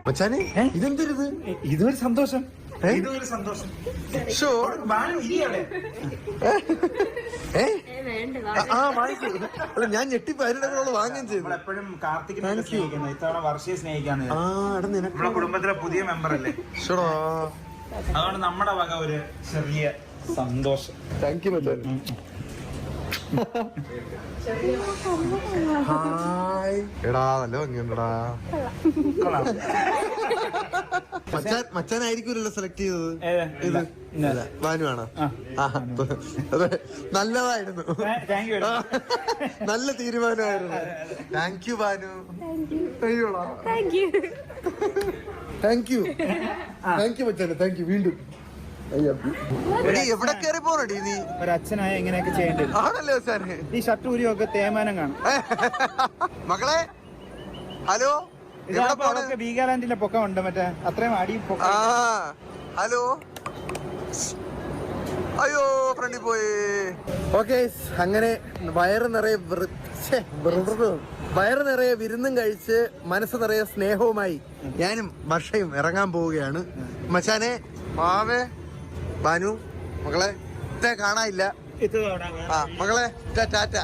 മച്ചാനെ ഇതെന്തരുത്? ഇതൊരു സന്തോഷം. ഇതൊരു സന്തോഷം. അല്ല ഞാൻ ഞെട്ടിപ്പാരുടെ വാങ്ങുകയും ചെയ്തു. എപ്പോഴും കാർത്തികിനെ സ്നേഹിക്കുന്നത്, ഇത്തവണ വർഷയെ സ്നേഹിക്കാന്ന്. നമ്മുടെ കുടുംബത്തിലെ പുതിയ മെമ്പർ അല്ലേ, അതുകൊണ്ട് നമ്മുടെ വക ഒരു ചെറിയ സന്തോഷം. Thank you Machan. ഹായ് എടാ, നല്ല ഭംഗിയുണ്ടടാ. മച്ചാനായിരിക്കുമല്ലോ സെലക്ട് ചെയ്തത്. ഇത് ഭാനുവാണോ? അതെ, നല്ലതായിരുന്നു. നല്ല തീരുമാനമായിരുന്നു. Thank you Bhanu. അയ്യോടാ, താങ്ക് യു മച്ചാനെ, താങ്ക് യു. വീണ്ടും എവിടെ കയറി പോണടി നീ? ഒരച്ഛനായ എങ്ങനെയൊക്കെ ചെയ്യേണ്ടത് ആണല്ലോ സാറേ. ഈ ഷർട്ട് ഊരിയൊക്കെ തേമാനം കാണും. മകളെ ഹലോ, വീഗാലാൻഡിലെ പൊക്കം ഉണ്ട്, മറ്റേ അത്രയും അടി പൊക്കം. ഹലോ, അയ്യോ ഫ്രണ്ടിൽ പോയി. ഓക്കെ, അങ്ങനെ വയറ് നിറയെ വിരുന്നും കഴിച്ച് മനസ്സ് നിറയെ സ്നേഹവുമായി ഞാനും വർഷയും ഇറങ്ങാൻ പോവുകയാണ്. മച്ചാനെ, മാവേ, ബാനു, മകളെ കാണാനില്ല. മകളെ ടാറ്റ.